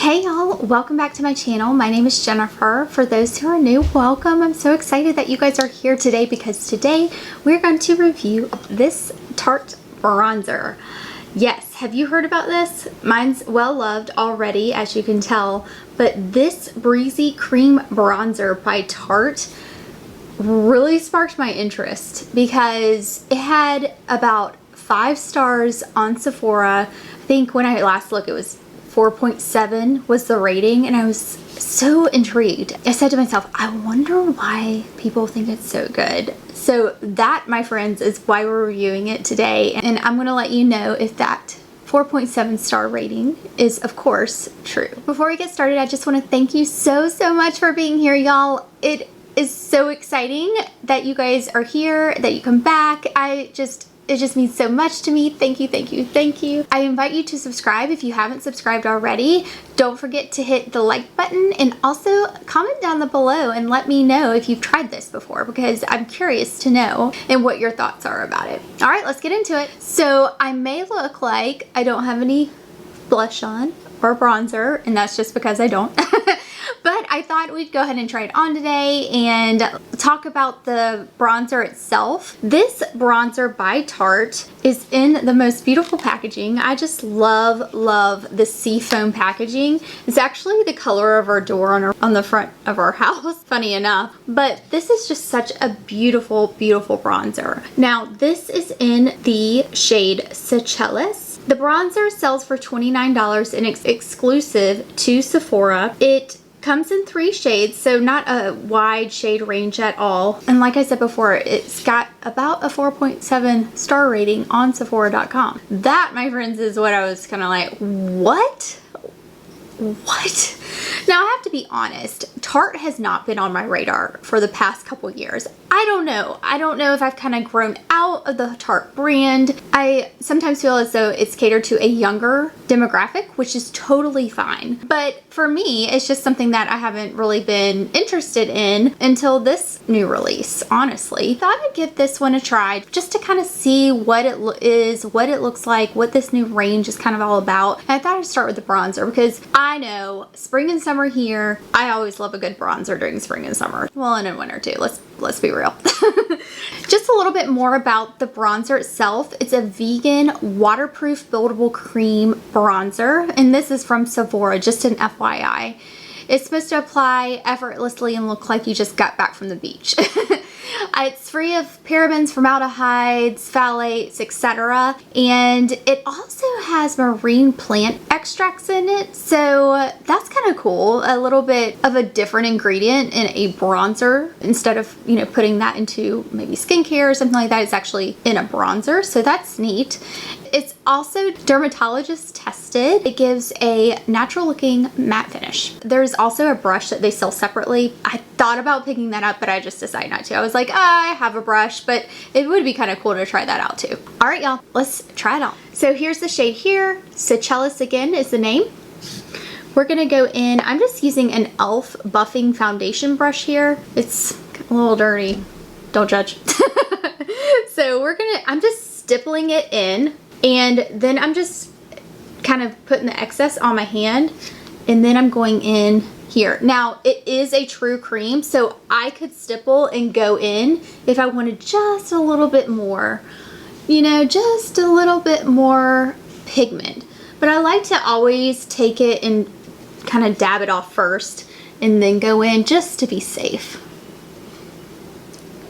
Hey y'all, welcome back to my channel. My name is Jennifer. For those who are new, welcome. I'm so excited that you guys are here today because today we're going to review this Tarte bronzer. Yes, have you heard about this? Mine's well loved already, as you can tell, but this Breezy Cream Bronzer by Tarte really sparked my interest because it had about 5 stars on Sephora. I think when I last looked it was 4.7 was the rating, and I was so intrigued. I said to myself, I wonder why people think it's so good. So that, my friends, is why we're reviewing it today, and I'm gonna let you know if that 4.7 star rating is of course true. Before we get started, I just want to thank you so much for being here, y'all. It is so exciting that you guys are here, that you come back. It just means so much to me. Thank you, thank you, thank you. I invite you to subscribe if you haven't subscribed already. Don't forget to hit the like button and also comment down below and let me know if you've tried this before, because I'm curious to know and what your thoughts are about it. All right, let's get into it. So I may look like I don't have any blush on or bronzer, and that's just because I don't. But I thought we'd go ahead and try it on today and talk about the bronzer itself. This bronzer by Tarte is in the most beautiful packaging. I just love the seafoam packaging. It's actually the color of our door on the front of our house, funny enough. But this is just such a beautiful bronzer. Now, this is in the shade Seychelles. The bronzer sells for $29 and it's exclusive to Sephora. It comes in 3 shades, so not a wide shade range at all. And like I said before, it's got about a 4.7 star rating on Sephora.com. That, my friends, is what I was kind of like, what? Now, I have to be honest, Tarte has not been on my radar for the past couple years. I don't know if I've kind of grown out of the Tarte brand. I sometimes feel as though it's catered to a younger demographic, which is totally fine. But for me, it's just something that I haven't really been interested in until this new release, honestly. Thought I'd give this one a try just to kind of see what it is, what it looks like, what this new range is kind of all about. And I thought I'd start with the bronzer because I know spring and summer here, I always love a good bronzer during spring and summer. Well, and in winter too, let's be real. Just a little bit more about the bronzer itself. It's a vegan, waterproof, buildable cream bronzer, and this is from Sephora, just an FYI. It's supposed to apply effortlessly and look like you just got back from the beach. It's free of parabens, formaldehydes, phthalates, etc. And it also has marine plant extracts in it, so that's kind of cool. A little bit of a different ingredient in a bronzer. Instead of, you know, putting that into maybe skincare or something like that, it's actually in a bronzer, so that's neat. It's also dermatologist tested. It gives a natural looking matte finish. There's also a brush that they sell separately. I thought about picking that up, but I just decided not to. I was like, I have a brush, but it would be kind of cool to try that out too. All right, y'all, let's try it on. So here's the shade here. Seychelles again is the name. We're gonna go in, I'm just using an e.l.f. buffing foundation brush here. It's a little dirty, don't judge. So I'm just stippling it in, and then I'm just kind of putting the excess on my hand, and then I'm going in here. Now, it is a true cream, so I could stipple and go in if I wanted just a little bit more, you know, just a little bit more pigment. But I like to always take it and kind of dab it off first and then go in just to be safe.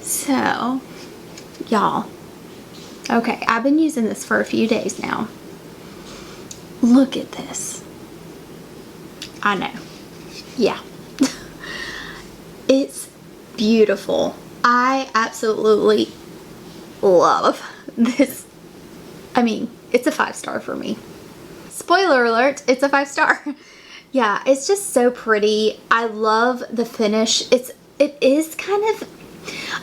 So, y'all, okay, I've been using this for a few days now. Look at this. I know. Yeah. It's beautiful. I absolutely love this. I mean, it's a 5 star for me. Spoiler alert, it's a 5 star. Yeah, it's just so pretty. I love the finish. It is kind of,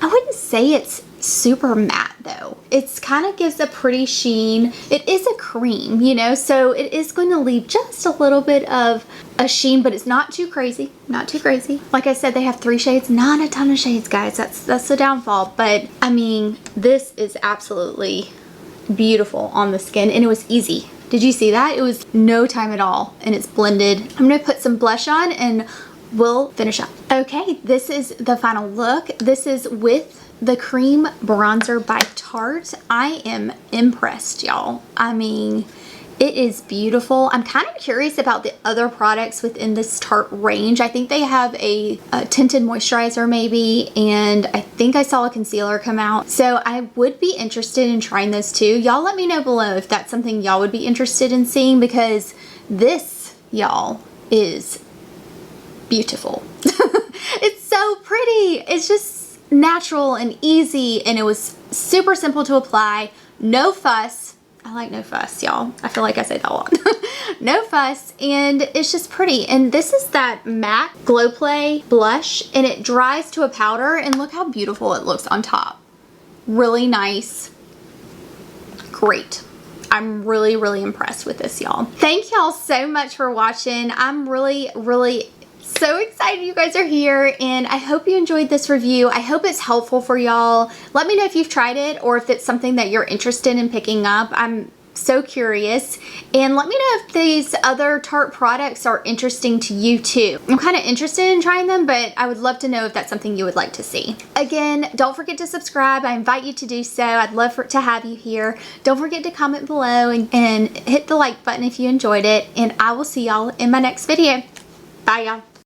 I wouldn't say it's super matte though. It's kind of gives a pretty sheen. It is a cream, you know, so it is going to leave just a little bit of a sheen, but it's not too crazy, not too crazy. Like I said, they have 3 shades, not a ton of shades, guys. That's the downfall, but I mean, this is absolutely beautiful on the skin, and it was easy. Did you see that? It was no time at all, and it's blended. I'm gonna put some blush on and we'll finish up. Okay, this is the final look. This is with the cream bronzer by Tarte. I am impressed, y'all. I mean, it is beautiful. I'm kind of curious about the other products within this Tarte range. I think they have a tinted moisturizer maybe, and I think I saw a concealer come out. So I would be interested in trying those too. Y'all let me know below if that's something y'all would be interested in seeing, because this, y'all, is beautiful. It's so pretty. It's just natural and easy, and it was super simple to apply. No fuss. I like no fuss, y'all. I feel like I say that a lot. No fuss, and it's just pretty. And this is that MAC Glow Play blush, and it dries to a powder, and look how beautiful it looks on top. Really nice. Great. I'm really, really impressed with this, y'all. Thank y'all so much for watching. I'm really, really so excited you guys are here, and I hope you enjoyed this review. I hope it's helpful for y'all. Let me know if you've tried it or if it's something that you're interested in picking up. I'm so curious, and let me know if these other Tarte products are interesting to you too. I'm kind of interested in trying them, but I would love to know if that's something you would like to see. Again, don't forget to subscribe. I invite you to do so. I'd love to have you here. Don't forget to comment below and hit the like button if you enjoyed it, and I will see y'all in my next video. Bye, y'all.